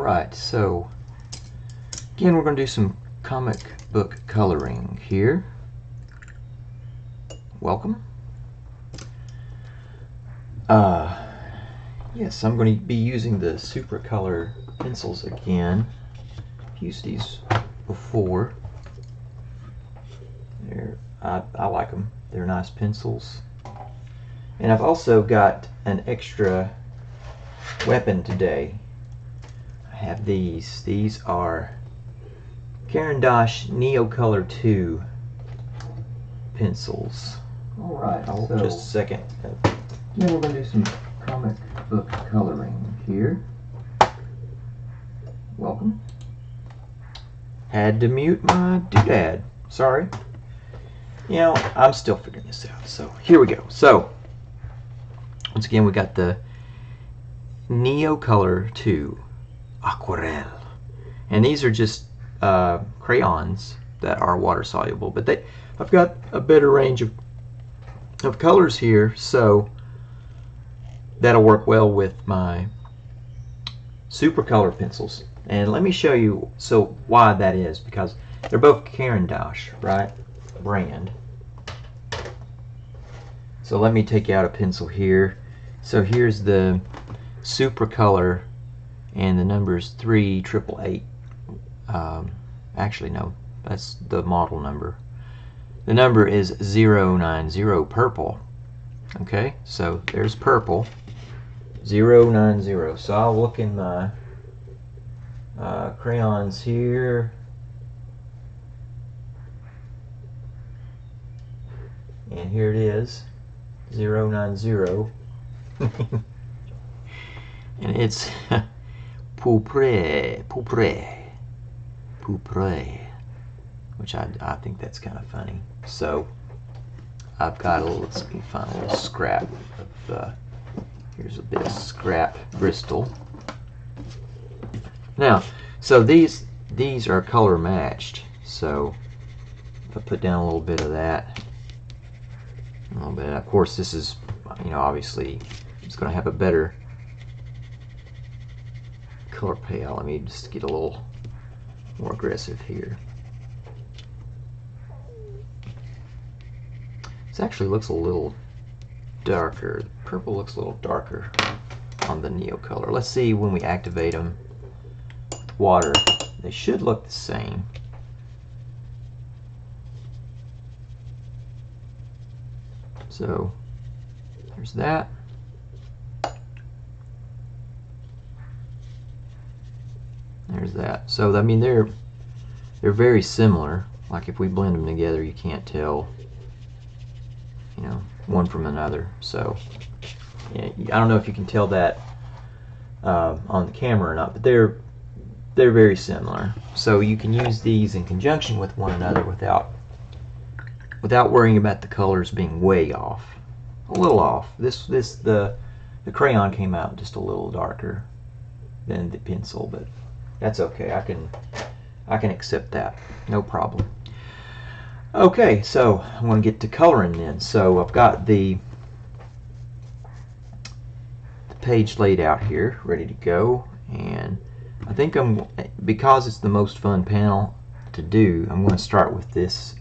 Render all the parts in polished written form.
Alright, so again we're going to do some comic book coloring here. Welcome. Yes, I'm going to be using the Supracolor pencils again. I've used these before. I like them. They're nice pencils. And I've also got an extra weapon today. I have these. These are Caran Neocolor II pencils. Alright, so just a second. Then we're going to do some comic book coloring here. Welcome. Had to mute my doodad. Sorry. You know, I'm still figuring this out. So here we go. So once again, we got the Neocolor II Aquarelle, and these are just crayons that are water soluble. But I've got a better range of colors here, so that'll work well with my Supracolor pencils. And let me show you why that is, because they're both Caran, right? Brand. So let me take out a pencil here. So here's the Supracolor, and the number is 3888. Actually, no, that's the model number. The number is 090, purple. Okay, so there's purple, 090. So I'll look in my crayons here. And here it is, 090. And it's poupre, which I think that's kind of funny. So I've got a little, let's find a little scrap of, here's a bit of scrap Bristol. Now, so these are color matched. So if I put down a little bit of that, a little bit, of course this is, you know, obviously it's going to have a better color payout. Let me just get a little more aggressive here. This actually looks a little darker. Purple looks a little darker on the Neocolor. Let's see when we activate them with water. They should look the same. So there's that. There's that. So I mean they're very similar. Like if we blend them together, you can't tell, you know, one from another. So yeah, I don't know if you can tell that on the camera or not, but they're very similar. So you can use these in conjunction with one another without worrying about the colors being way off. A little off. The crayon came out just a little darker than the pencil, but that's okay. I can accept that. No problem. Okay, so I'm going to get to coloring then. So I've got the page laid out here, ready to go, and I think because it's the most fun panel to do, I'm going to start with this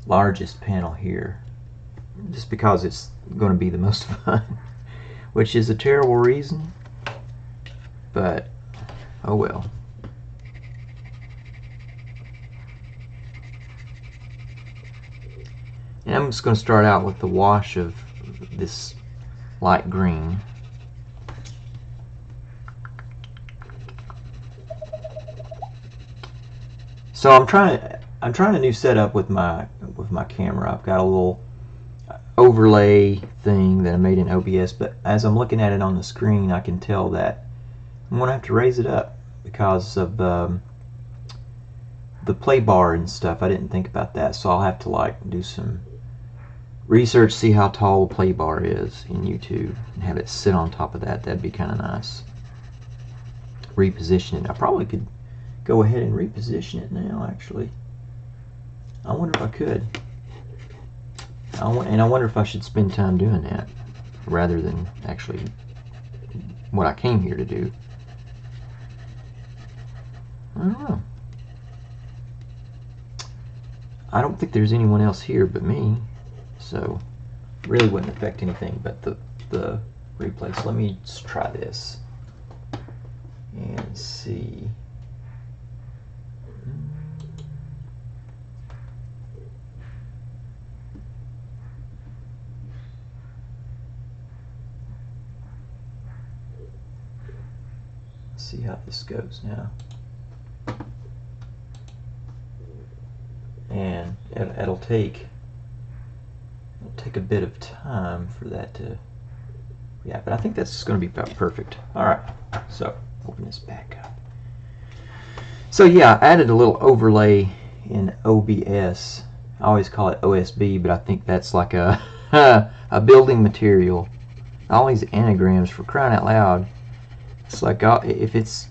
largest panel here, just because it's going to be the most fun, which is a terrible reason, but oh well. And I'm just going to start out with the wash of this light green. So I'm trying a new setup with my camera. I've got a little overlay thing that I made in OBS, but as I'm looking at it on the screen, I can tell that I'm going to have to raise it up because of the play bar and stuff. I didn't think about that, so I'll have to like do some research, see how tall the play bar is in YouTube, and have it sit on top of that. That'd be kind of nice. Reposition it. I probably could go ahead and reposition it now, actually. I wonder if I could. And I wonder if I should spend time doing that rather than actually what I came here to do. I don't know. I don't think there's anyone else here but me, so really wouldn't affect anything but the replay. So let me just try this and see. See how this goes now. And it'll take a bit of time for that to, yeah, but I think that's going to be about perfect. Alright, so open this back up. So yeah, I added a little overlay in OBS. I always call it OSB, but I think that's like a a building material. All these anagrams, for crying out loud. It's like, if it's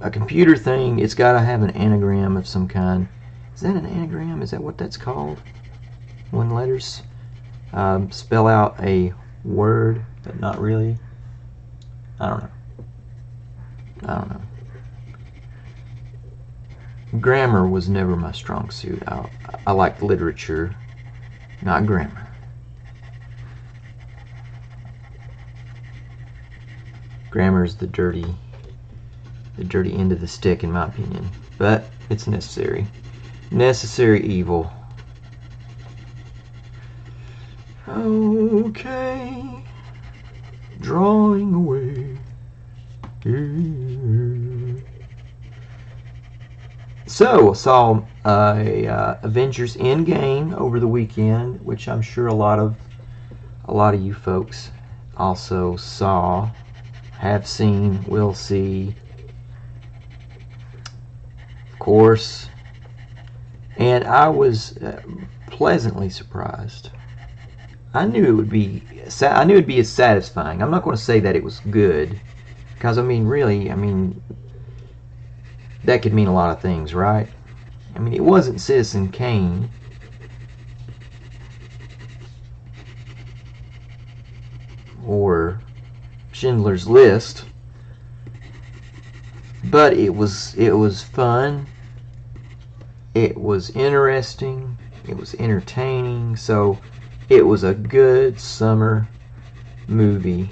a computer thing, it's got to have an anagram of some kind. Is that an anagram? Is that what that's called? When letters spell out a word, but not really? I don't know. Grammar was never my strong suit. I liked literature, not grammar. Grammar is the dirty end of the stick, in my opinion, but it's necessary. Necessary evil. Okay, drawing away. So, saw Avengers Endgame over the weekend, which I'm sure a lot of you folks also saw, have seen, will see, of course. And I was pleasantly surprised. I knew it would be as satisfying. I'm not going to say that it was good, because I mean, really, that could mean a lot of things, right? I mean, it wasn't Citizen Kane. Or Schindler's List, but it was fun. It was interesting. It was entertaining. So it was a good summer movie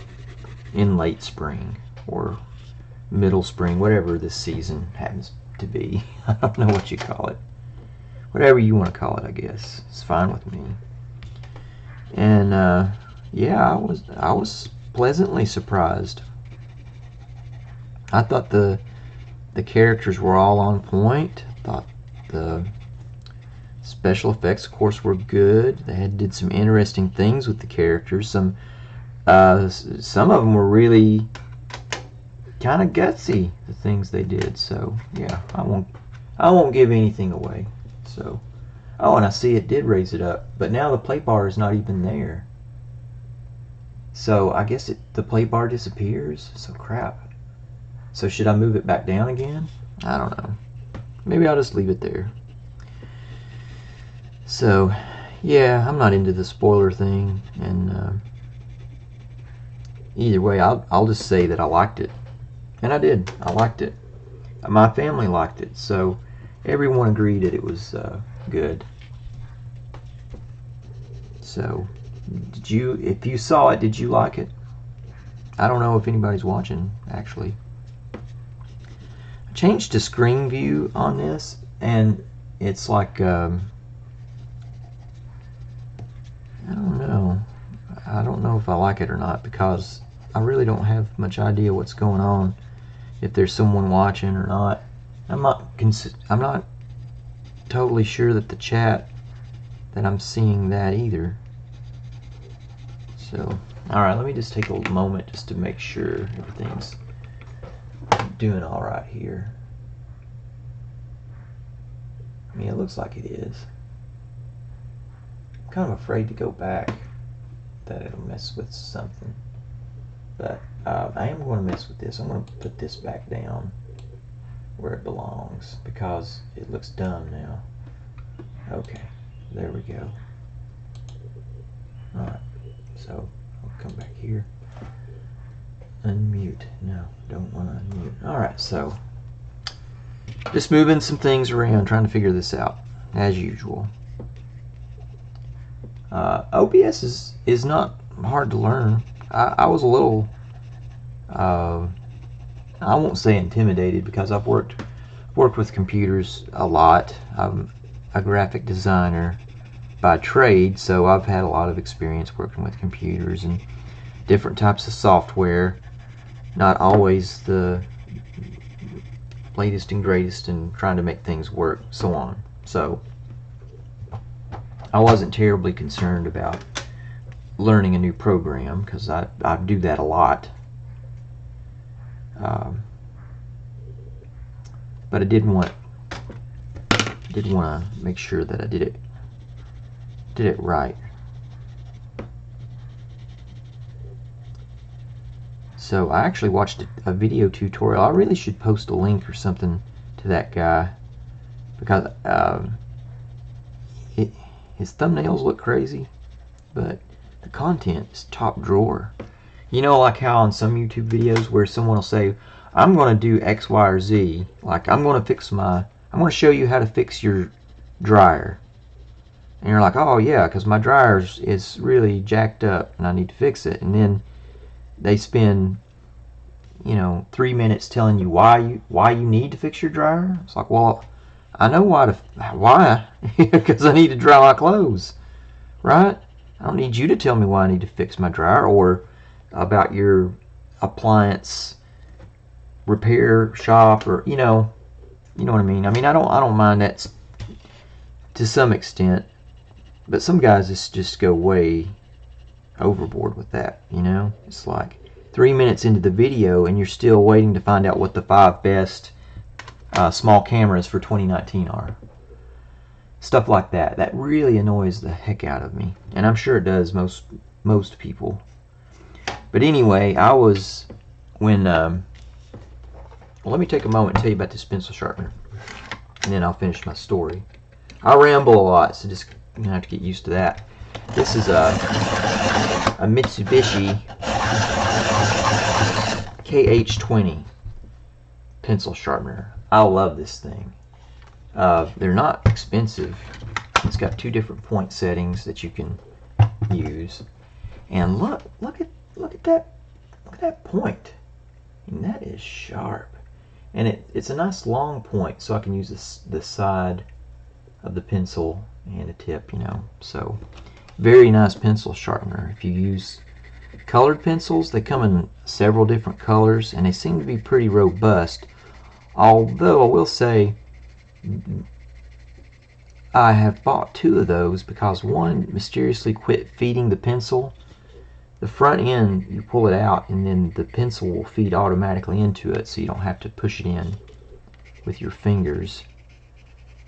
in late spring or middle spring, whatever this season happens to be. I don't know what you call it. Whatever you want to call it, I guess. It's fine with me. And yeah, I was pleasantly surprised. I thought the characters were all on point. I thought the special effects, of course, were good. They did some interesting things with the characters. Some of them were really kind of gutsy, the things they did. So yeah, I won't give anything away. So, oh, and I see it did raise it up, but now the play bar is not even there. So I guess the play bar disappears. So crap. So should I move it back down again? I don't know. Maybe I'll just leave it there. So yeah, I'm not into the spoiler thing, and either way, I'll just say that I liked it, and I did. I liked it. My family liked it, so everyone agreed that it was good. So, if you saw it, did you like it? I don't know if anybody's watching, actually. I changed to screen view on this, and it's like, I don't know. I don't know if I like it or not, because I really don't have much idea what's going on, if there's someone watching or not. I'm not totally sure that the chat, that I'm seeing that either. So, alright, let me just take a moment just to make sure everything's doing alright here. I mean, it looks like it is. I'm kind of afraid to go back, that it'll mess with something. But I am going to mess with this. I'm going to put this back down where it belongs, because it looks dumb now. Okay, there we go. Alright, so I'll come back here. Unmute. No, don't want to unmute. Alright, so Just moving some things around, trying to figure this out, as usual. OBS is not hard to learn. I was a little, I won't say intimidated, because I've worked with computers a lot. I'm a graphic designer by trade, so I've had a lot of experience working with computers and different types of software. Not always the latest and greatest, and trying to make things work, so on. So I wasn't terribly concerned about learning a new program, because I do that a lot. But I did want to make sure that I did it right. So I actually watched a video tutorial. I really should post a link or something to that guy, because his thumbnails look crazy, but the content is top drawer. You know, like how on some YouTube videos where someone will say, I'm going to do X, Y, or Z. Like, I'm going to show you how to fix your dryer. And you're like, oh yeah, because my dryer is really jacked up and I need to fix it. And then they spend, 3 minutes telling you why you need to fix your dryer. It's like, well, I know why, because I need to dry my clothes, right? I don't need you to tell me why I need to fix my dryer, or about your appliance repair shop, or you know what I mean. I don't mind that to some extent, but some guys just go way overboard with that. It's like 3 minutes into the video and you're still waiting to find out what the 5 best small cameras for 2019 are. Stuff like that. That really annoys the heck out of me, and I'm sure it does most people. But anyway, let me take a moment and tell you about this pencil sharpener, and then I'll finish my story. I ramble a lot, so just you're gonna have to get used to that. This is a Mitsubishi KH20 pencil sharpener. I love this thing. They're not expensive. It's got 2 different point settings that you can use, and look at that point. And that is sharp, and it's a nice long point, so I can use the side of the pencil and a tip, So very nice pencil sharpener. If you use colored pencils, they come in several different colors, and they seem to be pretty robust. Although I will say, I have bought 2 of those because one mysteriously quit feeding the pencil. The front end, you pull it out, and then the pencil will feed automatically into it, so you don't have to push it in with your fingers.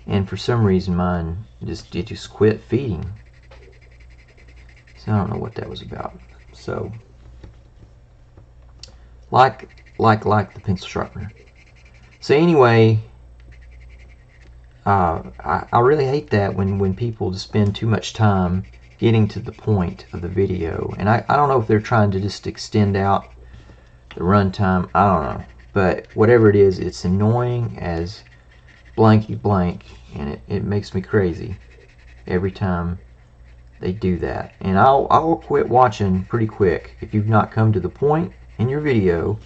And for some reason, mine it just quit feeding. So I don't know what that was about. So, like the pencil sharpener. So anyway, I really hate that when people just spend too much time getting to the point of the video, and I don't know if they're trying to just extend out the runtime. I don't know, but whatever it is, it's annoying as blanky blank, and it makes me crazy every time they do that. And I'll quit watching pretty quick if you've not come to the point in your video,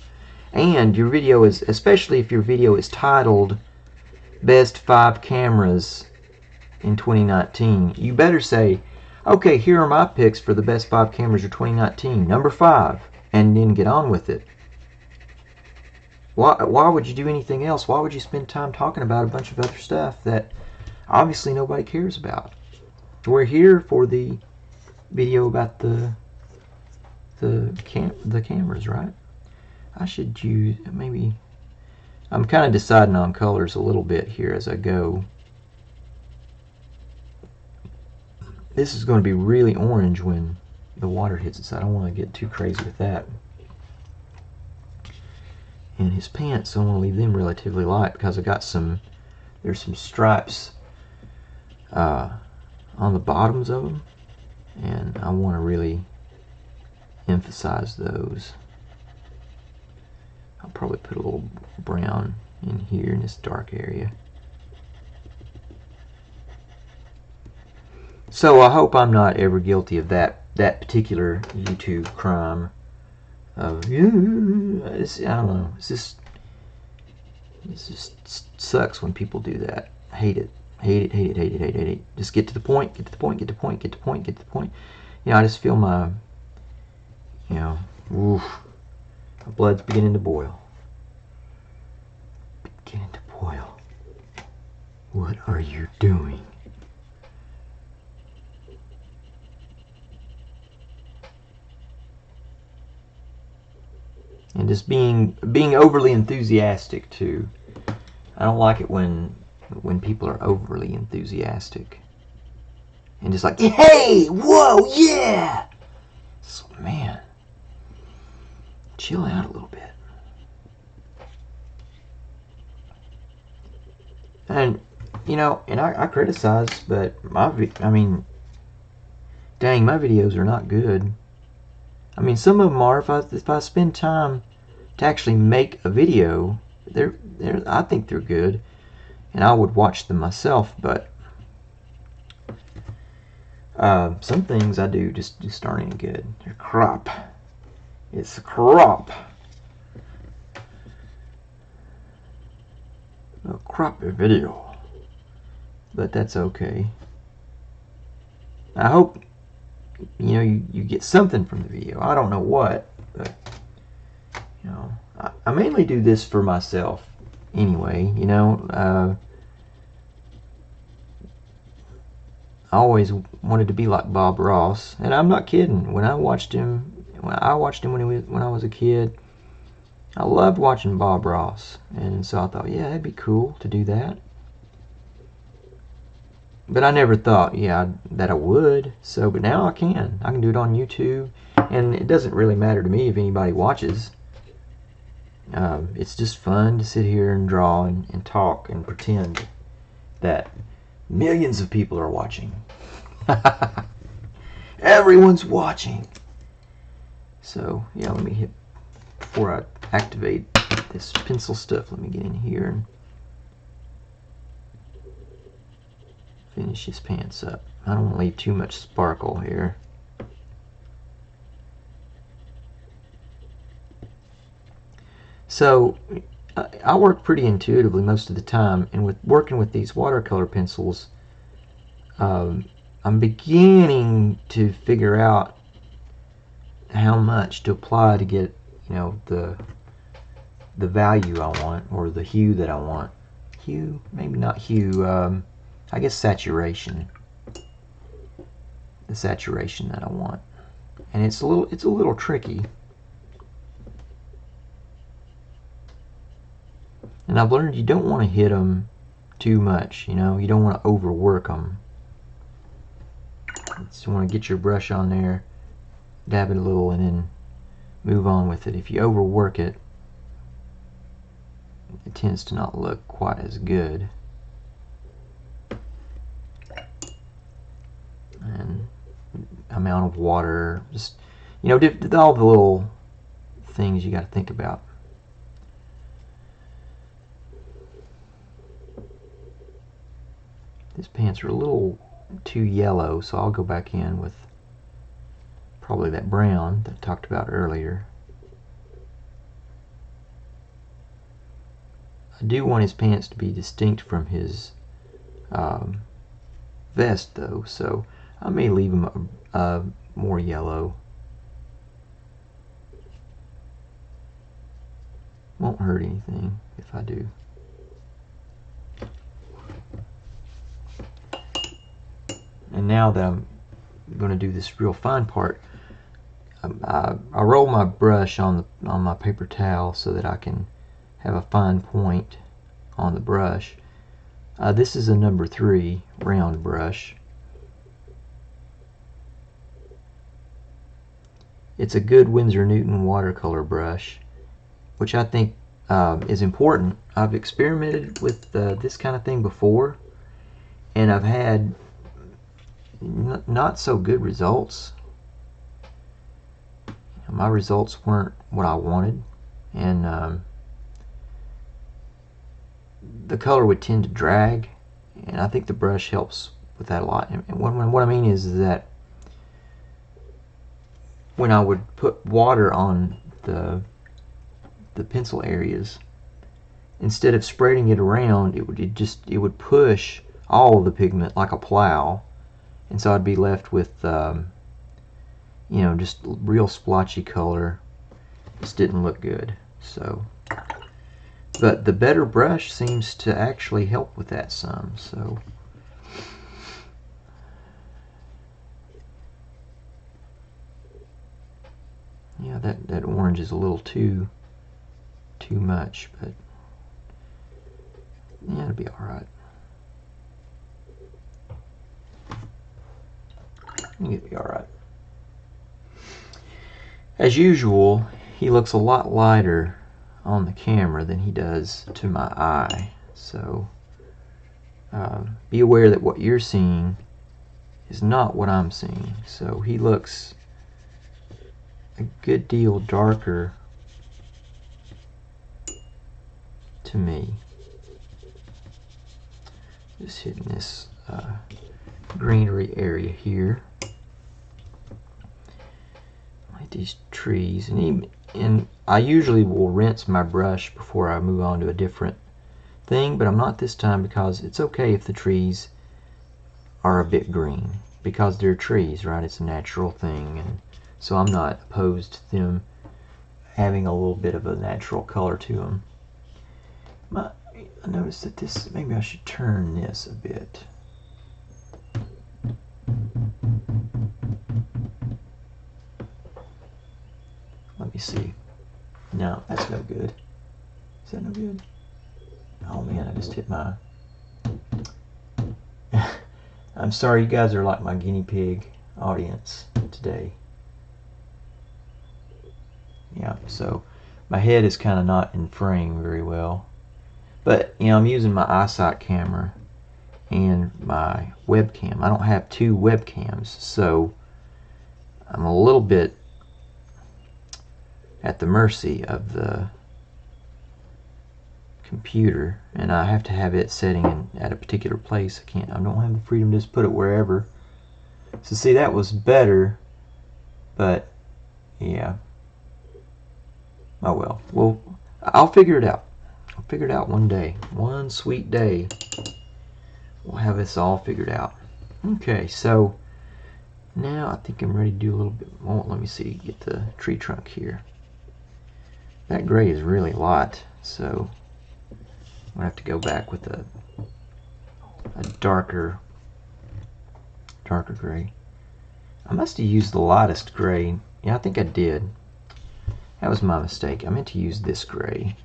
and your video is, especially if your video is titled Best 5 Cameras in 2019, you better say, okay, here are my picks for the best 5 cameras of 2019, number 5, and then get on with it. Why would you do anything else? Why would you spend time talking about a bunch of other stuff that obviously nobody cares about? We're here for the video about the cameras, right? I should use, maybe, I'm kind of deciding on colors a little bit here as I go. This is going to be really orange when the water hits it, so I don't want to get too crazy with that. And his pants, I want to leave them relatively light because I got there's some stripes on the bottoms of them, and I want to really emphasize those. I'll probably put a little brown in here in this dark area. So I hope I'm not ever guilty of that particular YouTube crime of, I don't know, it just sucks when people do that. I hate it. Hate it. Just get to the point, get to the point. You know, I just feel my, my blood's beginning to boil. What are you doing? And just being overly enthusiastic too. I don't like it when people are overly enthusiastic and just like, hey, whoa, yeah. So, man, chill out a little bit. And and I criticize, but dang, my videos are not good. I mean, some of them are. If I spend time to actually make a video, I think they're good, and I would watch them myself. But some things I do just aren't any good. They're crap. It's a crap. A crappy video. But that's okay. I hope you get something from the video. I don't know what, but I mainly do this for myself anyway. I always wanted to be like Bob Ross, and I'm not kidding. When I watched him when I was a kid, I loved watching Bob Ross, and so I thought, yeah, that'd be cool to do that. But I never thought, that I would. So, but now I can do it on YouTube, and it doesn't really matter to me if anybody watches. It's just fun to sit here and draw and talk and pretend that millions of people are watching. Everyone's watching. So, let me hit, before I activate this pencil stuff, let me get in here and finish his pants up. I don't want to leave too much sparkle here. So I work pretty intuitively most of the time, and with working with these watercolor pencils, I'm beginning to figure out how much to apply to get the value I want, or the hue that I want. Hue, maybe not hue. I guess saturation. The saturation that I want, and it's a little tricky. And I've learned you don't want to hit them too much. You don't want to overwork them. You just want to get your brush on there, dab it a little, and then move on with it. If you overwork it, it tends to not look quite as good. And amount of water, just all the little things you got to think about. These pants are a little too yellow, so I'll go back in with probably that brown that I talked about earlier. I do want his pants to be distinct from his vest though, so I may leave him more yellow. Won't hurt anything if I do. And now that I'm going to do this real fine part, I roll my brush on my paper towel so that I can have a fine point on the brush. This is a number 3 round brush. It's a good Winsor Newton watercolor brush, which I think is important. I've experimented with this kind of thing before, and I've had not so good results. My results weren't what I wanted, and the color would tend to drag, and I think the brush helps with that a lot. And what I mean is that when I would put water on the pencil areas, instead of spreading it around, it would push all of the pigment like a plow, and so I'd be left with you know, just real splotchy color. Just didn't look good. So, but the better brush seems to actually help with that some. So, yeah, that orange is a little too much, but yeah, it'll be all right. I think it'll be all right. As usual, he looks a lot lighter on the camera than he does to my eye. So be aware that what you're seeing is not what I'm seeing. So he looks a good deal darker to me. Just hitting this greenery area here. Like these trees, and I usually will rinse my brush before I move on to a different thing, but I'm not this time, because it's okay if the trees are a bit green, because they're trees, right? It's a natural thing, and so I'm not opposed to them having a little bit of a natural color to them. I noticed that this, maybe I should turn this a bit. Let me see. No, that's no good. Is that no good? Oh man, I just hit my... I'm sorry, you guys are like my guinea pig audience today. Yeah, so my head is kind of not in frame very well. But, you know, I'm using my eyesight camera and my webcam. I don't have two webcams, so I'm a little bit at the mercy of the computer, and I have to have it setting at a particular place. I don't have the freedom to just put it wherever. So see, that was better, but yeah. Oh well. Well, I'll figure it out. I'll figure it out one day. One sweet day, we'll have this all figured out. Okay, so now I think I'm ready to do a little bit more. Let me see, get the tree trunk here. That gray is really light, so I'm gonna have to go back with a darker gray. I must have used the lightest gray. Yeah, I think I did. That was my mistake. I meant to use this gray,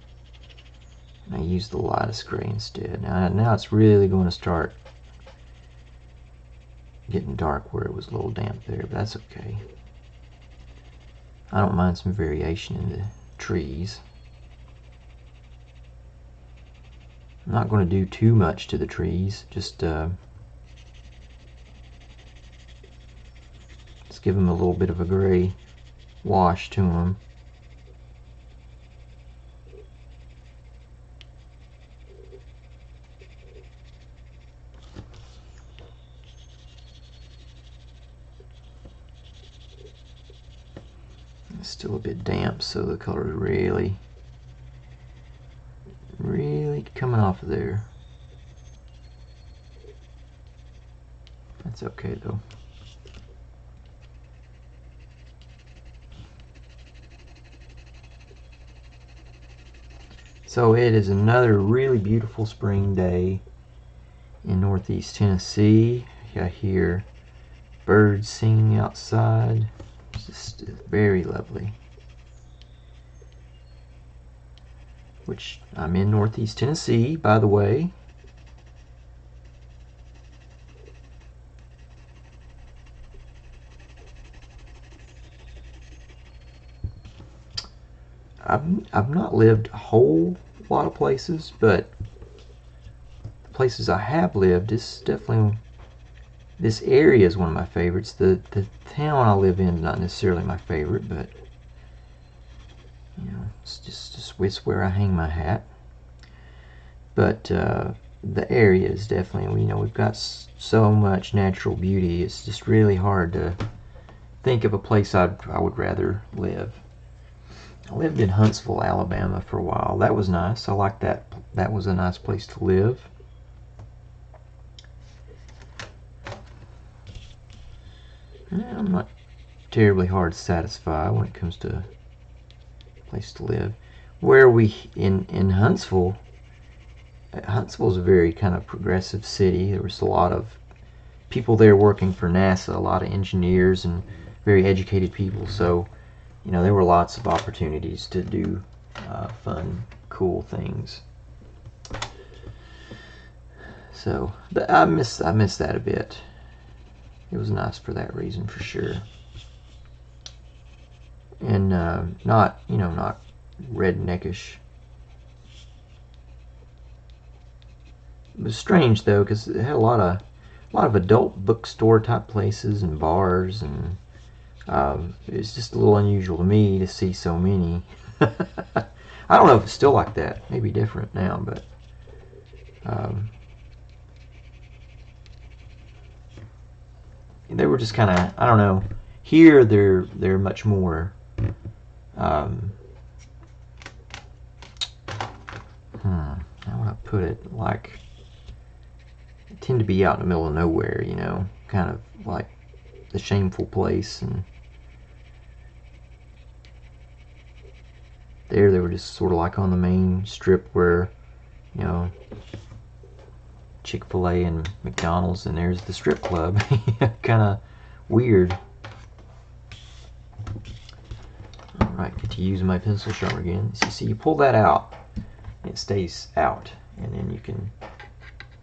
and I used the lightest gray instead. Now it's really going to start getting dark where it was a little damp there, but that's okay. I don't mind some variation in the trees. I'm not going to do too much to the trees, just give them a little bit of a gray wash to them. It's still a bit damp, so the color is really coming off of there. That's okay though. So it is another really beautiful spring day in Northeast Tennessee. I hear birds singing outside. It's just very lovely. Which, I'm in Northeast Tennessee, by the way. I've not lived a whole lot of places, but the places I have lived, this area is one of my favorites. The town I live in is not necessarily my favorite, but you know, it's just where I hang my hat. But the area is definitely, we've got so much natural beauty. It's just really hard to think of a place I would rather live. I lived in Huntsville, Alabama for a while. That was nice. I liked that. That was a nice place to live. I'm not terribly hard to satisfy when it comes to a place to live. Where we in Huntsville, Huntsville's a very kind of progressive city. There was a lot of people there working for NASA, a lot of engineers and very educated people. So, there were lots of opportunities to do fun, cool things. So, but I miss that a bit. It was nice for that reason, for sure. And not redneckish. It was strange though, because it had a lot of adult bookstore type places and bars, and it's just a little unusual to me to see so many. I don't know if it's still like that. Maybe different now, but they were just kind of, I don't know. Here they're much more how would I put it? Like, tend to be out in the middle of nowhere, kind of like the Shameful Place, and there they were just sort of like on the main strip where, Chick-fil-A and McDonald's, and there's the strip club. Kind of weird. Alright, get to use my pencil sharpener again. So you see, you pull that out, it stays out, and then you can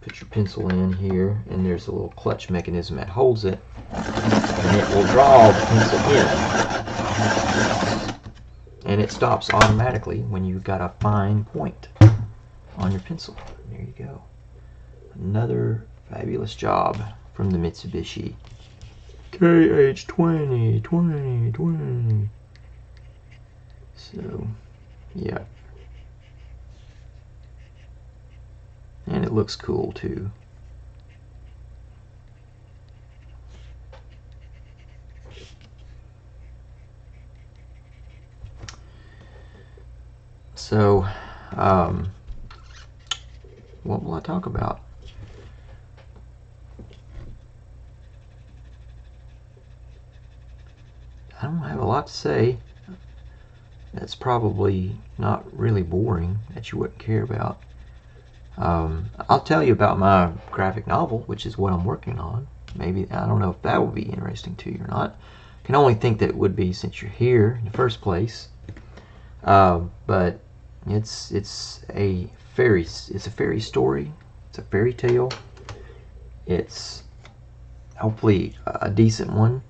put your pencil in here, and there's a little clutch mechanism that holds it, and it will draw the pencil in, and it stops automatically when you've got a fine point on your pencil. There you go. Another fabulous job from the Mitsubishi KH20. So, yeah. And it looks cool too. So, what will I talk about? I don't have a lot to say. That's probably not really boring, that you wouldn't care about. I'll tell you about my graphic novel, which is what I'm working on. Maybe, I don't know if that will be interesting to you or not. I can only think that it would be, since you're here in the first place. But it's a fairy story. It's a fairy tale. It's hopefully a decent one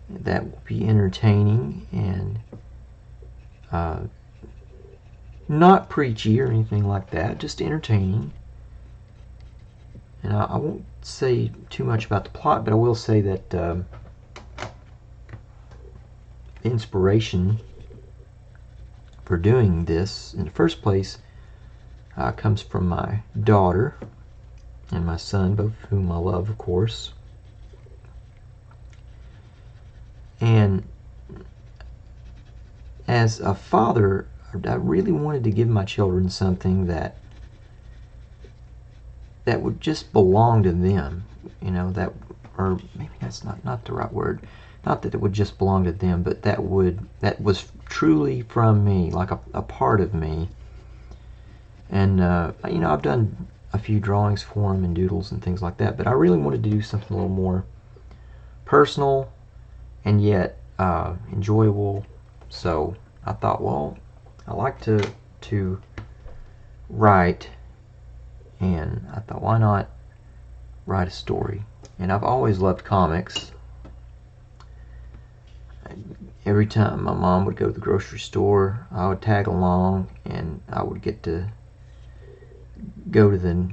that will be entertaining and not preachy or anything like that, just entertaining. And I won't say too much about the plot, but I will say that the inspiration for doing this in the first place comes from my daughter and my son, both of whom I love, of course. And as a father, I really wanted to give my children something that would just belong to them, that, or maybe that's not the right word. Not that it would just belong to them, but that was truly from me, like a part of me. And I've done a few drawings for them and doodles and things like that, but I really wanted to do something a little more personal and yet enjoyable. So I thought, well, I like to write, and I thought, why not write a story? And I've always loved comics. Every time my mom would go to the grocery store, I would tag along, and I would get to go to the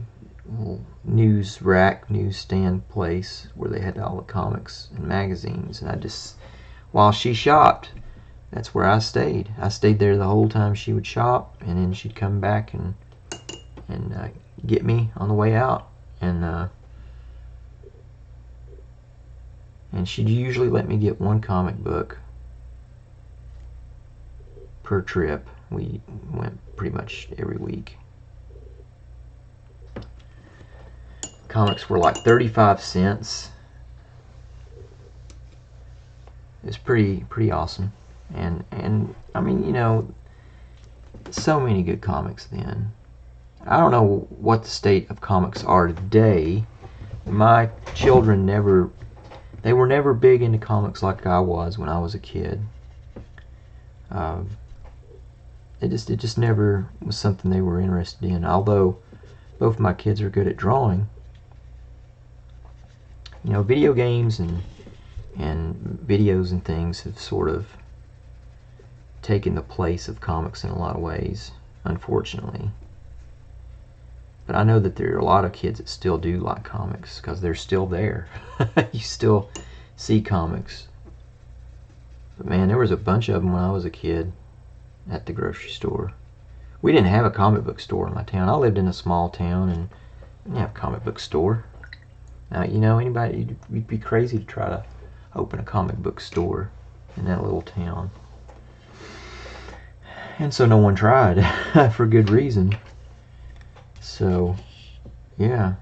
little newsstand place where they had all the comics and magazines, and while she shopped, that's where I stayed. I stayed there the whole time she would shop, and then she'd come back and get me on the way out, and she'd usually let me get one comic book per trip. We went pretty much every week. Comics were like 35 cents. It's pretty awesome, and I mean, you know, so many good comics then. I don't know what the state of comics are today. My children they were never big into comics like I was when I was a kid. It just never was something they were interested in. Although both my kids are good at drawing, you know, video games and videos and things have sort of taken the place of comics in a lot of ways, unfortunately. But I know that there are a lot of kids that still do like comics because they're still there. You still see comics. But man, there was a bunch of them when I was a kid at the grocery store. We didn't have a comic book store in my town. I lived in a small town and didn't have a comic book store. Now, you know, you'd be crazy to try to open a comic book store in that little town. And so no one tried, for good reason. So, yeah.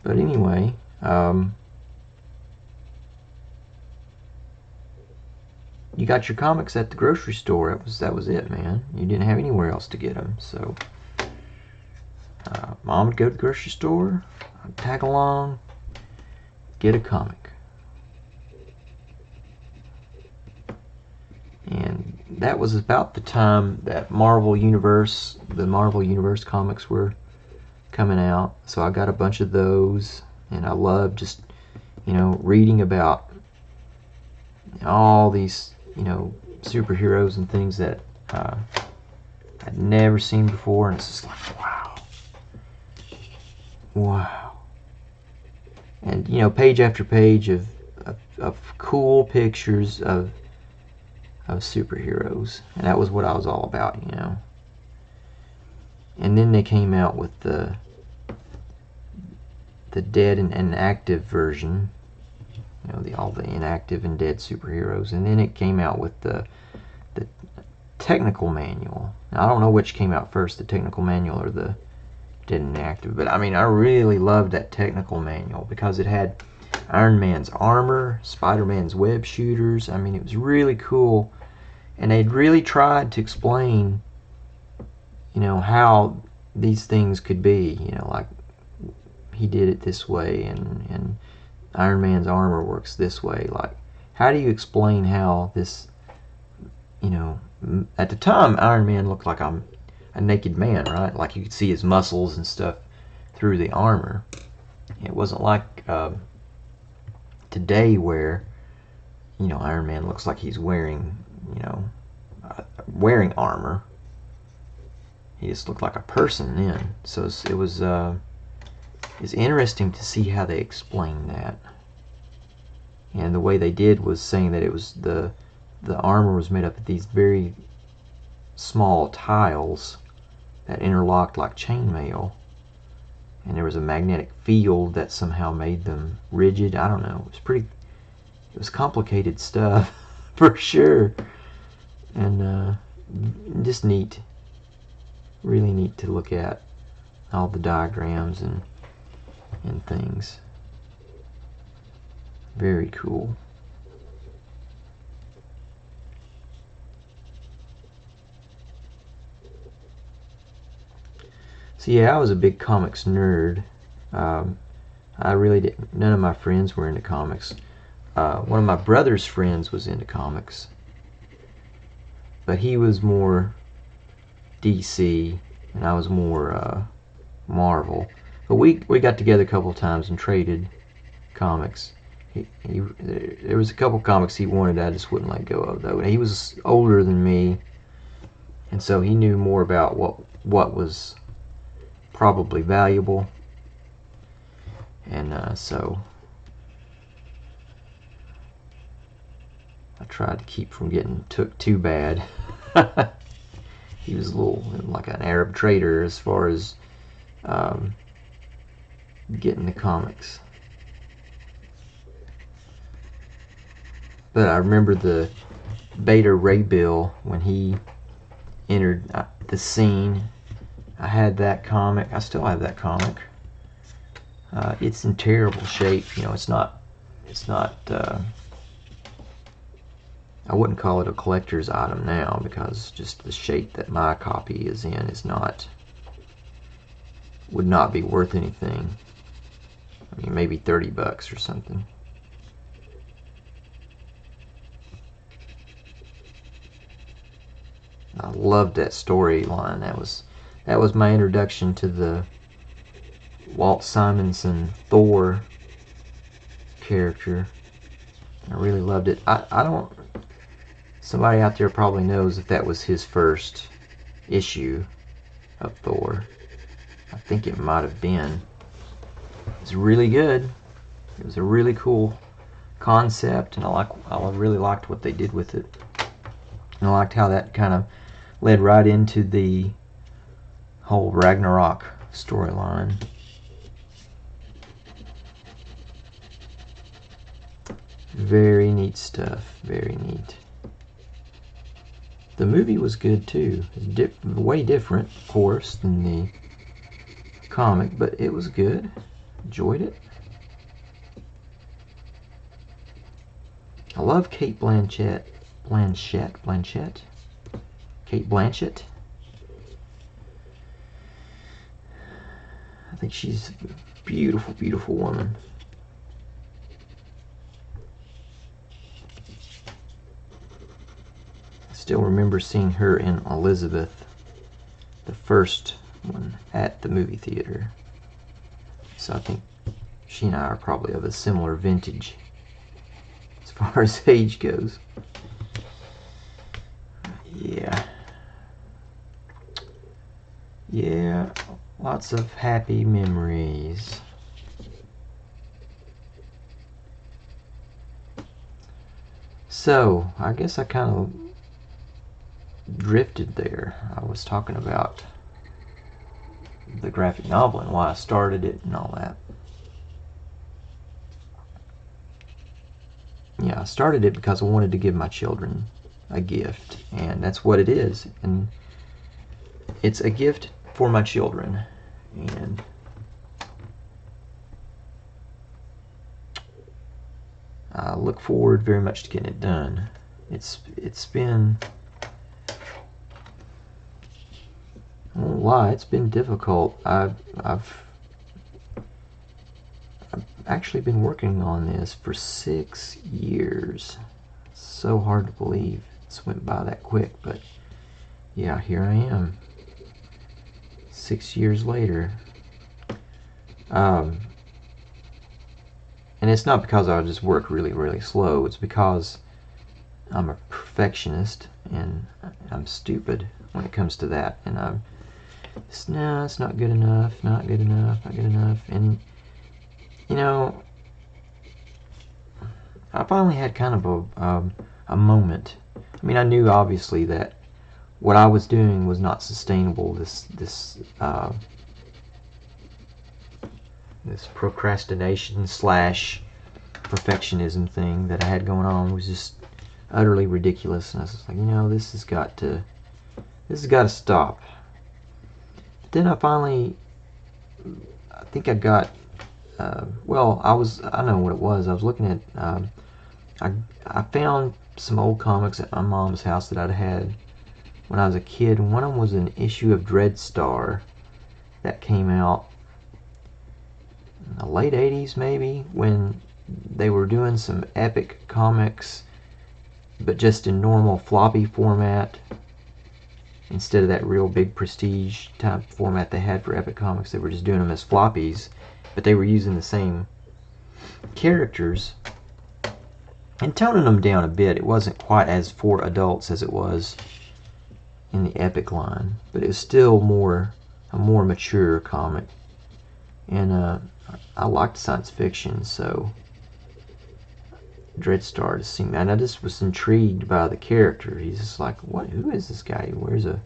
But anyway, you got your comics at the grocery store. That was it, man. You didn't have anywhere else to get them. So, Mom would go to the grocery store, I'd tag along, get a comic. And that was about the time that the Marvel Universe comics were coming out. So I got a bunch of those, and I loved just, you know, reading about all these, you know, superheroes and things that I'd never seen before, and it's just like, wow. And, you know, page after page of cool pictures of superheroes, and that was what I was all about, you know. And then they came out with the dead and active version, you know, all the inactive and dead superheroes, and then it came out with the technical manual. Now, I don't know which came out first, the technical manual or the dead and active, but I mean, I really loved that technical manual because it had Iron Man's armor, Spider-Man's web shooters. I mean, it was really cool, and they'd really tried to explain, you know, how these things could be, you know, like he did it this way, and Iron Man's armor works this way. Like, how do you explain how this, you know, at the time Iron Man looked like a naked man, right? Like you could see his muscles and stuff through the armor. It wasn't like today where, you know, Iron Man looks like he's wearing, you know, wearing armor. He just looked like a person then. So it was it's interesting to see how they explained that. And the way they did was saying that it was the armor was made up of these very small tiles that interlocked like chainmail, and there was a magnetic field that somehow made them rigid. I don't know. It was complicated stuff for sure, and just neat, really neat to look at all the diagrams and things. Very cool. So yeah, I was a big comics nerd. I really didn't. None of my friends were into comics. One of my brother's friends was into comics, but he was more DC, and I was more Marvel. But we got together a couple of times and traded comics. There was a couple comics he wanted I just wouldn't let go of, though. He was older than me, and so he knew more about what was probably valuable, and so I tried to keep from getting took too bad. he was a little like an Arab trader as far as getting the comics. But I remember the Beta Ray Bill when he entered the scene. I had that comic. I still have that comic. It's in terrible shape. You know, it's not. I wouldn't call it a collector's item now, because just the shape that my copy is in is not. Would not be worth anything. I mean, maybe $30 or something. I loved that storyline. That was my introduction to the Walt Simonson Thor character. I really loved it. I don't. Somebody out there probably knows if that was his first issue of Thor. I think it might have been. It's really good. It was a really cool concept, and I really liked what they did with it. And I liked how that kind of led right into the whole Ragnarok storyline. Very neat stuff. Very neat. The movie was good too. Way different, of course, than the comic, but it was good. Enjoyed it. I love Cate Blanchett. Cate Blanchett. I think she's a beautiful, beautiful woman. I still remember seeing her in Elizabeth, the first one, at the movie theater. So I think she and I are probably of a similar vintage as far as age goes. Yeah, lots of happy memories. So, I guess I kind of drifted there. I was talking about the graphic novel and why I started it and all that. Yeah, I started it because I wanted to give my children a gift, and that's what it is. And it's a gift for my children, and I look forward very much to getting it done. It's been, I won't lie, it's been difficult. I've actually been working on this for 6 years. It's so hard to believe it's went by that quick, but yeah, here I am 6 years later. And it's not because I just work really, really slow. It's because I'm a perfectionist and I'm stupid when it comes to that. And I'm just, no, it's not good enough, not good enough, not good enough. And you know, I finally had kind of a moment. I mean, I knew obviously that what I was doing was not sustainable. This procrastination / perfectionism thing that I had going on was just utterly ridiculous. And I was just like, you know, this has got to stop. But then I think I got. Well, I know what it was. I was looking at. I found some old comics at my mom's house that I'd had when I was a kid. One of them was an issue of Dreadstar that came out in the late 80s, maybe, when they were doing some epic comics, but just in normal floppy format instead of that real big prestige type format they had for epic comics. They were just doing them as floppies, but they were using the same characters and toning them down a bit. It wasn't quite as for adults as it was in the epic line, but it was still a more mature comic. And I liked science fiction, so Dreadstar seemed, and I just was intrigued by the character. He's just like, what? Who is this guy? He wears a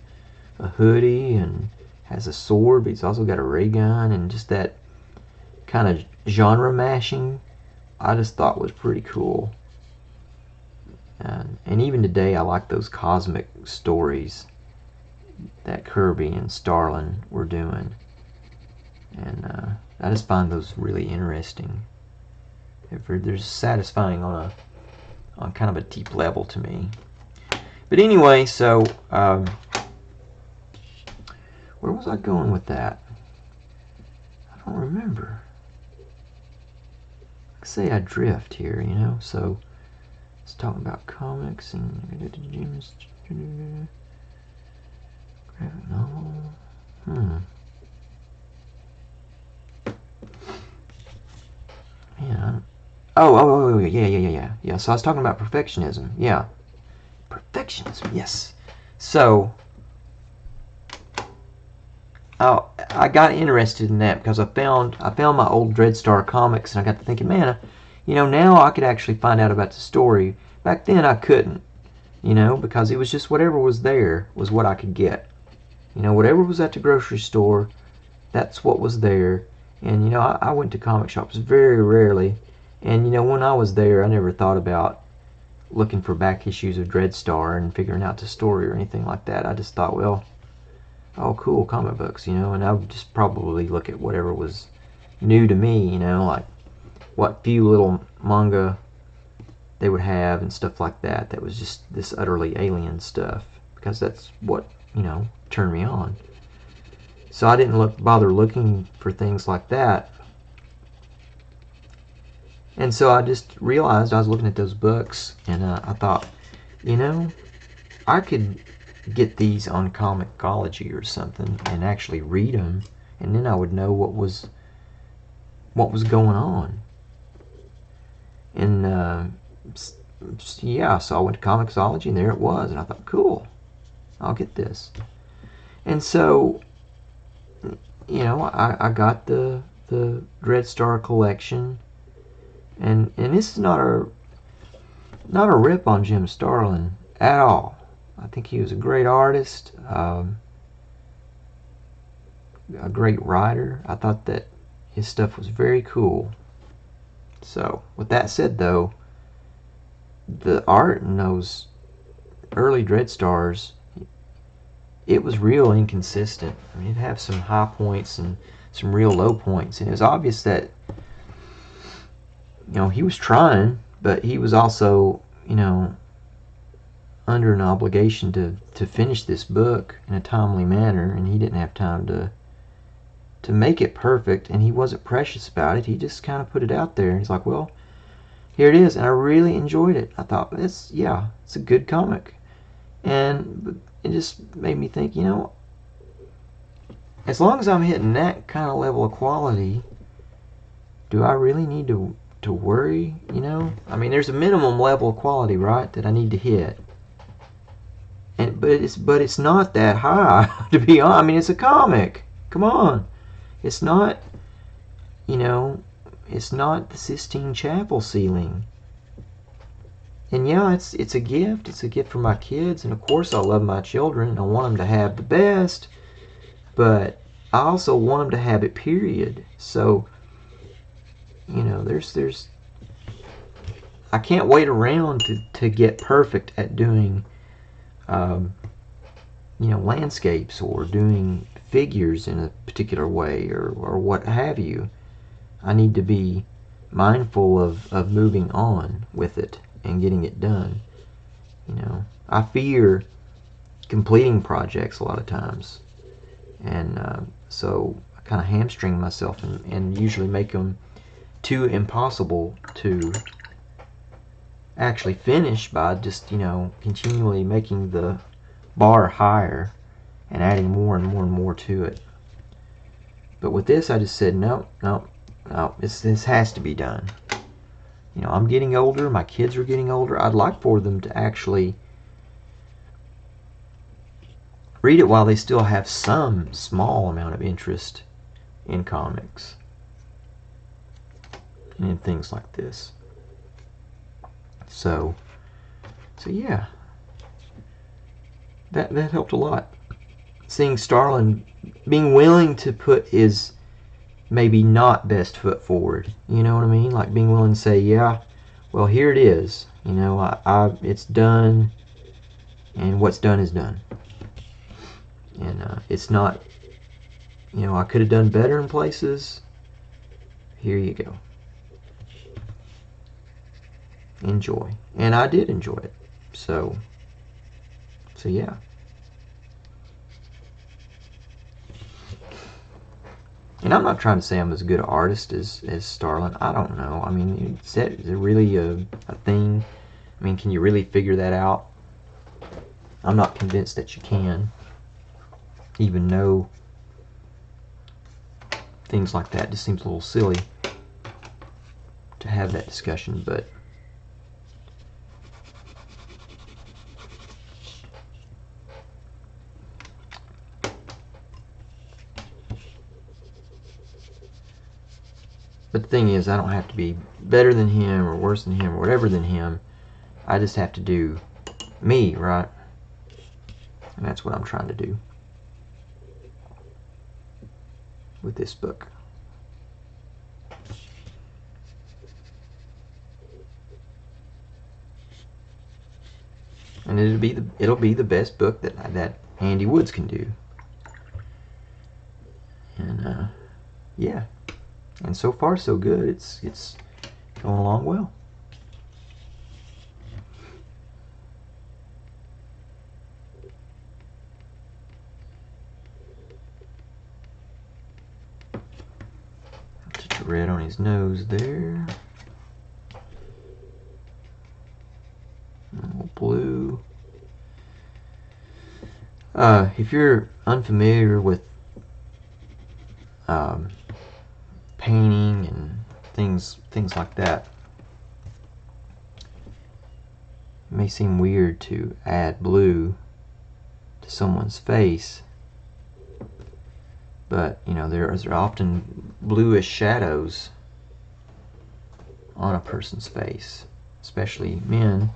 a hoodie and has a sword, but he's also got a ray gun, and just that kind of genre mashing I just thought was pretty cool. And even today I like those cosmic stories that Kirby and Starlin were doing, and I just find those really interesting. They're satisfying on kind of a deep level to me. But anyway, so where was I going with that? I don't remember. Like I say, I drift here, you know. So let's talk about comics and graphic novel. Man, oh, yeah. So I was talking about perfectionism. Yeah, perfectionism. Yes. So I got interested in that because I found my old Dreadstar comics, and I got to thinking, man, you know, now I could actually find out about the story. Back then I couldn't, you know, because it was just whatever was there was what I could get. You know, whatever was at the grocery store, that's what was there. And you know, I went to comic shops very rarely, and you know, when I was there, I never thought about looking for back issues of Dreadstar and figuring out the story or anything like that. I just thought, well, oh, cool, comic books, you know, and I would just probably look at whatever was new to me, you know, like what few little manga they would have and stuff like that. That was just this utterly alien stuff, because that's what, you know, turned me on. So I didn't bother looking for things like that. And so I just realized I was looking at those books, and I thought, you know, I could get these on Comixology or something and actually read them, and then I would know what was going on. And yeah, so I went to Comixology, and there it was, and I thought, cool, I'll get this. And so, you know, I got the Dreadstar collection, and this is not a rip on Jim Starlin at all. I think he was a great artist, a great writer. I thought that his stuff was very cool. So, with that said, though, the art in those early Dreadstars, it was real inconsistent. I mean, it'd have some high points and some real low points, and it was obvious that, you know, he was trying, but he was also, you know, under an obligation to finish this book in a timely manner, and he didn't have time to make it perfect, and he wasn't precious about it. He just kind of put it out there, and he's like, well, here it is, and I really enjoyed it. I thought, it's a good comic, and it just made me think, you know, as long as I'm hitting that kind of level of quality, do I really need to worry, you know? I mean, there's a minimum level of quality, right, that I need to hit. But it's not that high, to be honest. I mean, it's a comic. Come on. It's not, you know, it's not the Sistine Chapel ceiling. And yeah, it's a gift. It's a gift for my kids, and of course I love my children and I want them to have the best, but I also want them to have it, period. So, you know, there's I can't wait around to get perfect at doing you know, landscapes or doing figures in a particular way, or what have you. I need to be mindful of moving on with it and getting it done. You know, I fear completing projects a lot of times, and so I kind of hamstring myself and usually make them too impossible to actually finish by just, you know, continually making the bar higher and adding more and more and more to it. But with this, I just said, no, this has to be done. You know, I'm getting older, my kids are getting older. I'd like for them to actually read it while they still have some small amount of interest in comics and in things like this. So yeah, that helped a lot. seeing Starlin being willing to put his maybe not best foot forward. You know what I mean? Like being willing to say, yeah, well, here it is. You know, it's done, and what's done is done. And it's not, you know, I could have done better in places. Here you go. Enjoy. And I did enjoy it. So yeah. And I'm not trying to say I'm as good an artist as Starlin. I don't know. I mean, is it really a thing? I mean, can you really figure that out? I'm not convinced that you can. Even know things like that just seems a little silly to have that discussion, but the thing is, I don't have to be better than him or worse than him or whatever than him. I just have to do me, right? And that's what I'm trying to do with this book. And it'll be the best book that Andy Woods can do. And yeah. And so far so good. It's going along well. Touch of red on his nose there. A little blue. If you're unfamiliar with painting and things like that, it may seem weird to add blue to someone's face, but you know, there are often bluish shadows on a person's face, especially men,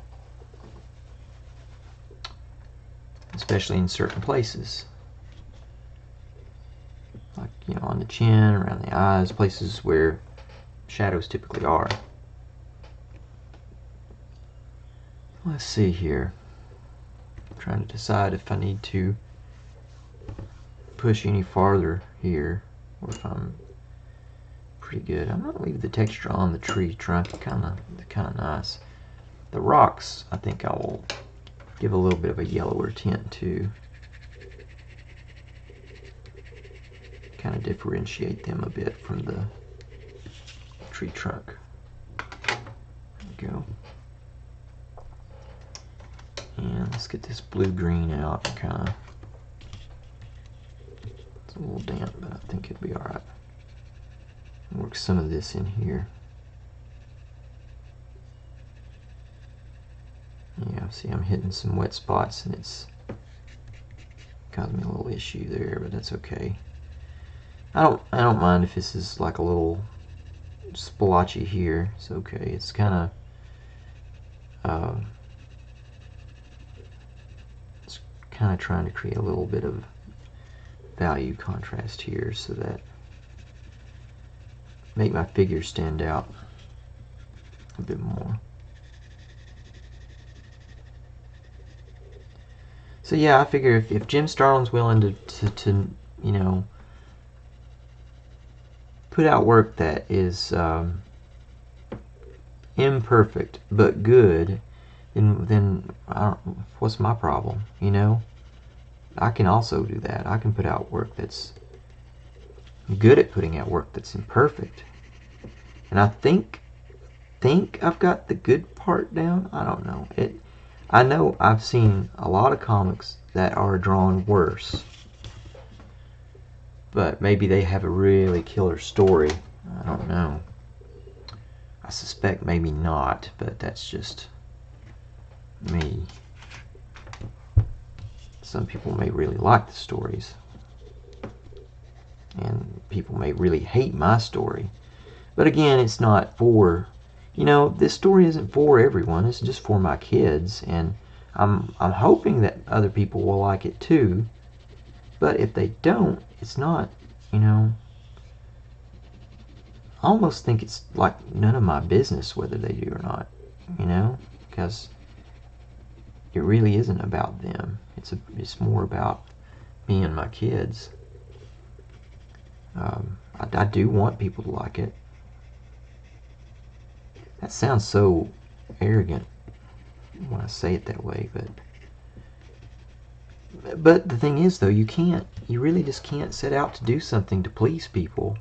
especially in certain places, like, you know, on the chin, around the eyes, places where shadows typically are. Let's see here. I'm trying to decide if I need to push any farther here, or if I'm pretty good. I'm gonna leave the texture on the tree trunk. Kind of nice. The rocks, I think I will give a little bit of a yellower tint to kind of differentiate them a bit from the tree trunk. There we go. And let's get this blue-green out. Kind of, it's a little damp, but I think it'll be all right. Work some of this in here. Yeah, see, I'm hitting some wet spots, and it's causing me a little issue there, but that's okay. I don't mind if this is like a little splotchy here. It's okay. It's kind of trying to create a little bit of value contrast here, so that make my figure stand out a bit more. So yeah, I figure if Jim Starlin's willing to you know, put out work that is imperfect but good, then what's my problem? You know, I can also do that. I can put out work that's good at putting out work that's imperfect. And I think I've got the good part down. I don't know. I know I've seen a lot of comics that are drawn worse, but maybe they have a really killer story. I don't know. I suspect maybe not, but that's just me. Some people may really like the stories, and people may really hate my story. But again, it's not for, you know, this story isn't for everyone. It's just for my kids, and I'm hoping that other people will like it too. But if they don't, it's not, you know, I almost think it's like none of my business whether they do or not, you know, because it really isn't about them. It's more about me and my kids. I do want people to like it. That sounds so arrogant when I say it that way, but the thing is, though, you really just can't set out to do something to please people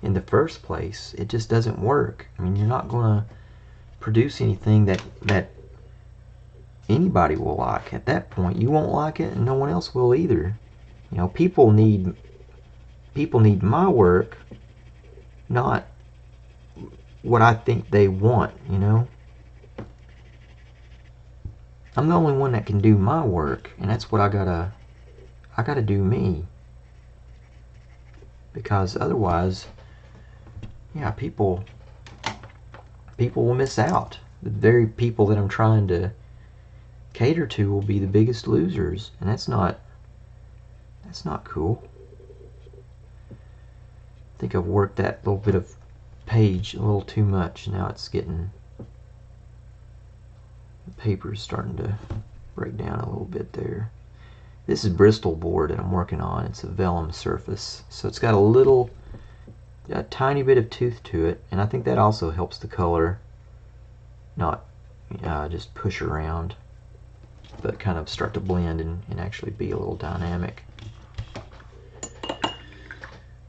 in the first place. It just doesn't work. I mean, you're not going to produce anything that anybody will like. At that point, you won't like it, and no one else will either. You know, people need my work, not what I think they want, you know. I'm the only one that can do my work, and that's what I gotta do me. Because otherwise, yeah, people will miss out. The very people that I'm trying to cater to will be the biggest losers, and that's not cool. I think I've worked that little bit of page a little too much. Now it's getting, the paper's starting to break down a little bit there. This is Bristol board that I'm working on. It's a vellum surface, so it's got a tiny bit of tooth to it, and I think that also helps the color not just push around, but kind of start to blend and actually be a little dynamic.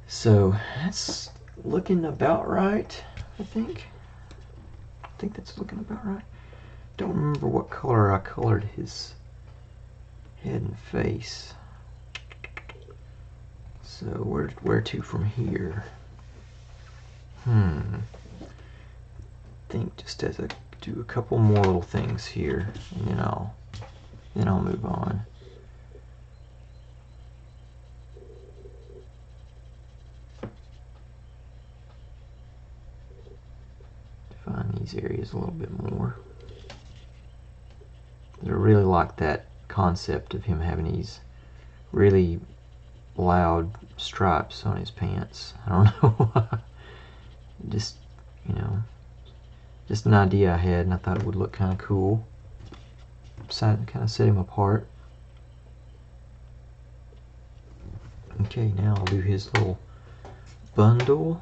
So that's looking about right, I think. I think that's looking about right. Don't remember what color I colored his head and face. So where to from here? I think just as I do a couple more little things here, and then I'll move on. Define these areas a little bit more. I really like that concept of him having these really loud stripes on his pants. I don't know. Just, you know, just an idea I had, and I thought it would look kind of cool. Decided to kind of set him apart. Okay, now I'll do his little bundle.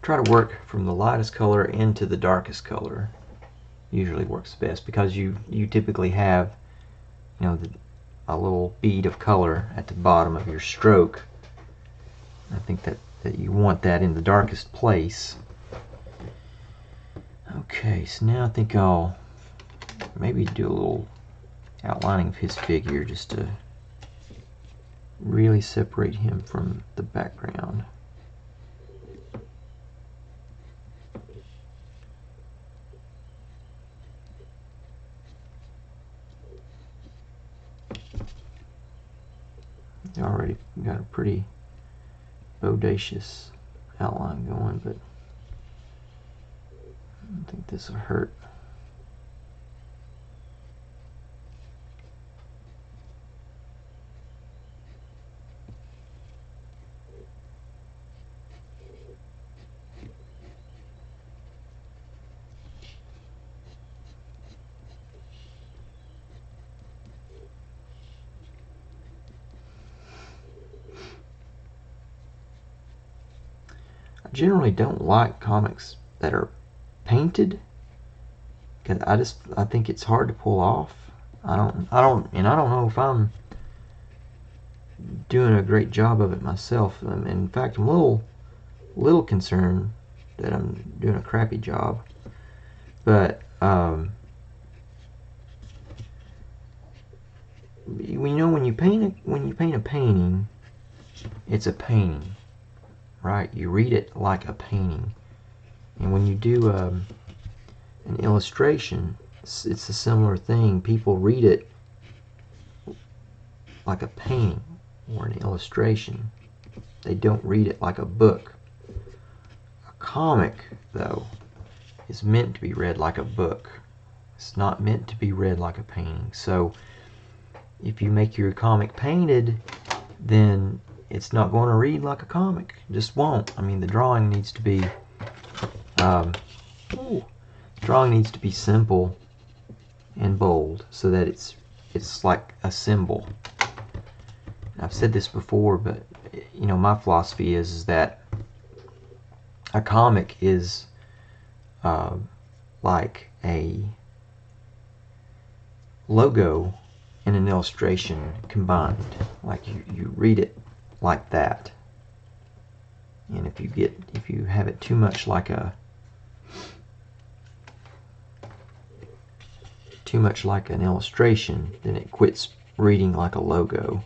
Try to work from the lightest color into the darkest color. Usually works best because you typically have, you know, a little bead of color at the bottom of your stroke. I think that you want that in the darkest place. Okay, so now I think I'll maybe do a little outlining of his figure just to really separate him from the background. Already got a pretty bodacious outline going, but I don't think this will hurt. Generally don't like comics that are painted because I think it's hard to pull off. I don't know if I'm doing a great job of it myself. In fact, I'm a little concerned that I'm doing a crappy job. But you know, when you paint a painting, it's a painting. right? You read it like a painting. And when you do an illustration, it's a similar thing. People read it like a painting or an illustration. They don't read it like a book. A comic, though, is meant to be read like a book. It's not meant to be read like a painting. So if you make your comic painted, then it's not going to read like a comic. It just won't. I mean, the drawing needs to be simple and bold, so that it's like a symbol. I've said this before, but you know, my philosophy is that a comic is like a logo and an illustration combined. Like you read it like that. And if you have it too much like an illustration, then it quits reading like a logo.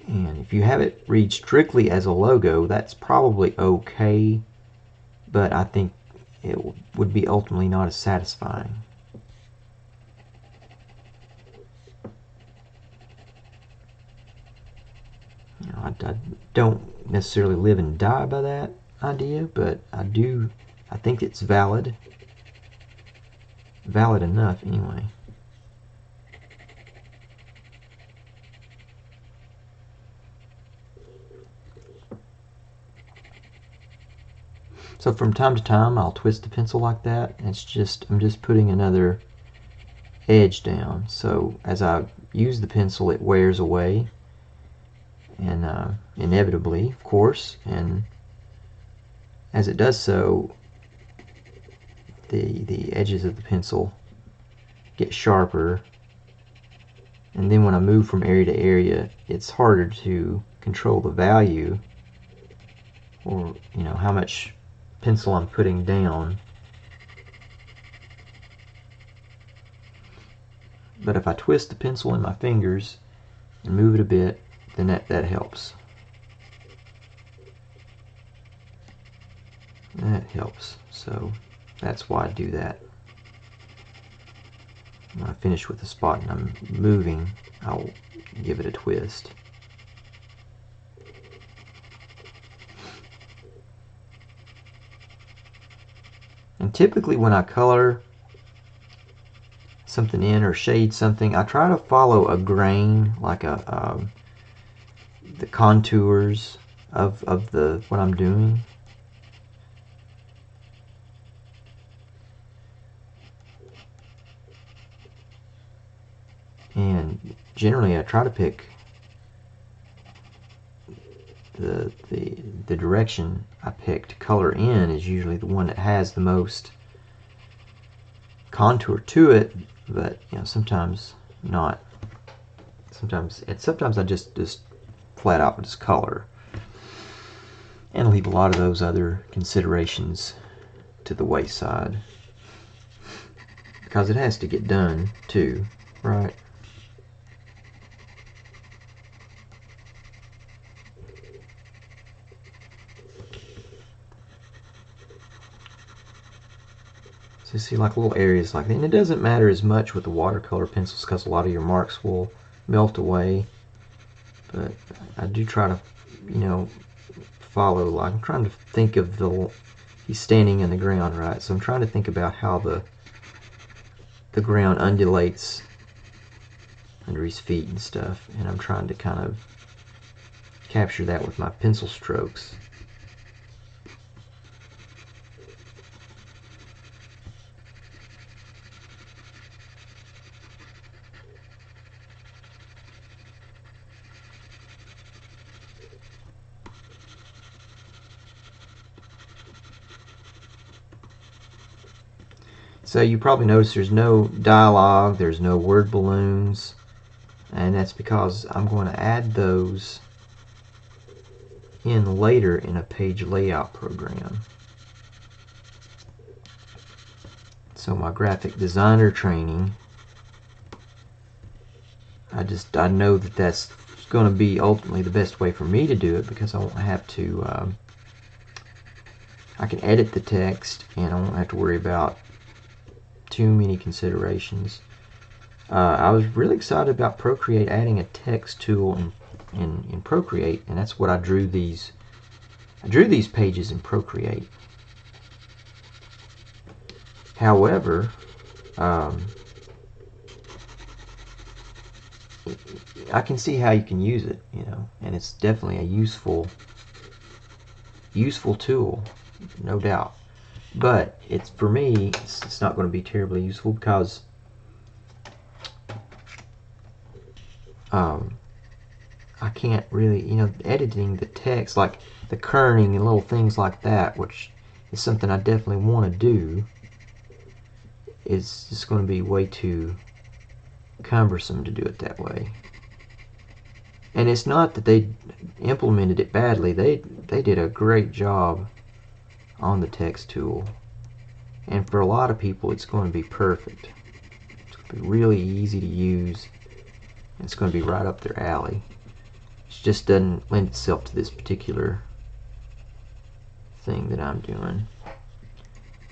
And if you have it read strictly as a logo, that's probably okay, but I think it would be ultimately not as satisfying. You know, I don't necessarily live and die by that idea, but I think it's valid enough anyway. So from time to time I'll twist the pencil like that. I'm just putting another edge down. So as I use the pencil, it wears away, and inevitably, of course, and as it does so, the edges of the pencil get sharper, and then when I move from area to area, it's harder to control the value, or you know, how much pencil I'm putting down. But if I twist the pencil in my fingers and move it a bit, then that helps. That helps. So that's why I do that. When I finish with the spot and I'm moving, I'll give it a twist. And typically when I color something in or shade something, I try to follow a grain, like the contours of what I'm doing. And generally I try to pick the direction I pick to color in is usually the one that has the most contour to it, but you know, sometimes not. Sometimes I just flat out just color and leave a lot of those other considerations to the wayside, because it has to get done too, right? So you see, like little areas like that. And it doesn't matter as much with the watercolor pencils because a lot of your marks will melt away. But I do try to, you know, follow. Like I'm trying to think of he's standing in the ground, right? So I'm trying to think about how the ground undulates under his feet and stuff. And I'm trying to kind of capture that with my pencil strokes. So you probably notice there's no dialogue, there's no word balloons, and that's because I'm going to add those in later in a page layout program. So my graphic designer training, I know that that's going to be ultimately the best way for me to do it, because I won't have to I can edit the text and I won't have to worry about too many considerations. I was really excited about Procreate adding a text tool in Procreate, and that's what I drew these. I drew these pages in Procreate. However, I can see how you can use it, you know, and it's definitely a useful tool, no doubt. But it's, for me, it's not going to be terribly useful, because I can't really, you know, editing the text, like the kerning and little things like that, which is something I definitely want to do, is just going to be way too cumbersome to do it that way. And it's not that they implemented it badly. They did a great job on the text tool, and for a lot of people it's going to be perfect. It's going to be really easy to use, and it's going to be right up their alley. It just doesn't lend itself to this particular thing that I'm doing.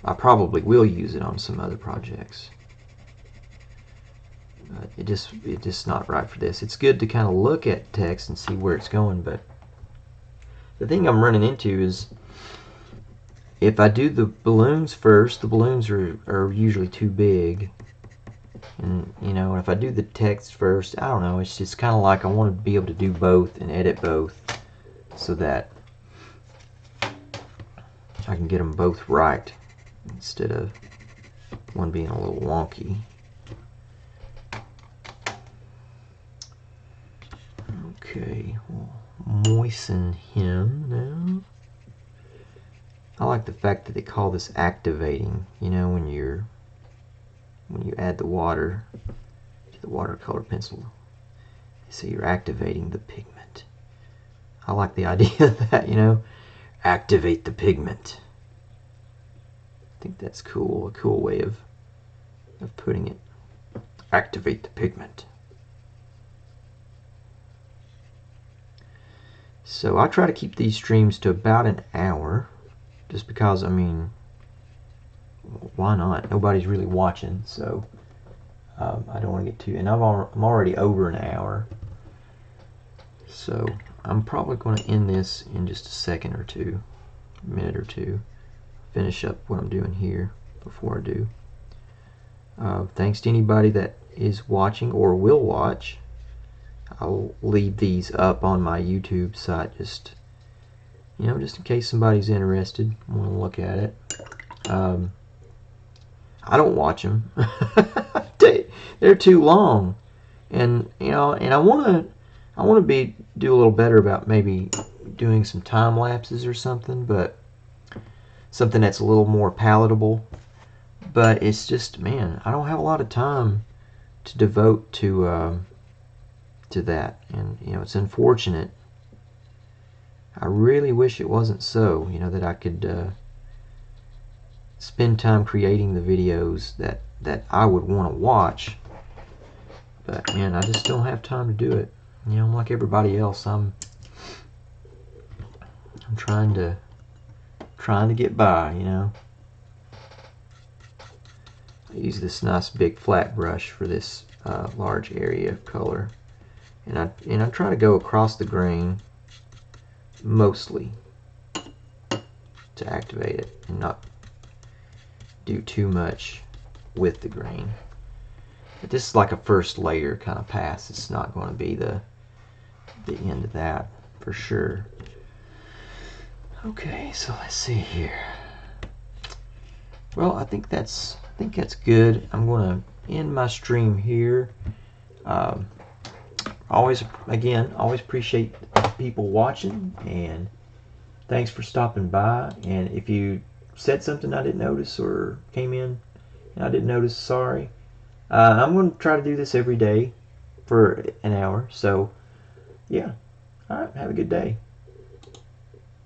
I probably will use it on some other projects, but it's just not right for this. It's good to kind of look at text and see where it's going, but the thing I'm running into is, if I do the balloons first, the balloons are usually too big. And, you know, if I do the text first, I don't know, it's just kind of like I want to be able to do both and edit both, so that I can get them both right, instead of one being a little wonky. Okay, we'll moisten him now. I like the fact that they call this activating, you know, when you add the water to the watercolor pencil. So you're activating the pigment. I like the idea of that, you know, activate the pigment. I think that's cool, a cool way of putting it. Activate the pigment. So I try to keep these streams to about an hour, just because, I mean, why not? Nobody's really watching, so I don't want to get too, and I'm already over an hour, so I'm probably going to end this in just a second or two, a minute or two, finish up what I'm doing here before I do. Thanks to anybody that is watching or will watch. I'll leave these up on my YouTube site, just, you know, just in case somebody's interested, want to look at it. I don't watch them. They're too long, and you know, and I want to do a little better about maybe doing some time lapses or something, but something that's a little more palatable. But it's just, man, I don't have a lot of time to devote to that, and you know, it's unfortunate. I really wish it wasn't so, you know, that I could spend time creating the videos that I would want to watch, but man, I just don't have time to do it. You know, I'm like everybody else. I'm trying to get by, you know. I use this nice big flat brush for this large area of color, and I try to go across the grain mostly to activate it, and not do too much with the grain. But this is like a first layer kind of pass. It's not going to be the end of that for sure. Okay, so let's see here. Well, I think that's good. I'm going to end my stream here. Always appreciate people watching, and thanks for stopping by. And if you said something I didn't notice, or came in and I didn't notice, sorry. I'm going to try to do this every day for an hour. So yeah, all right, have a good day.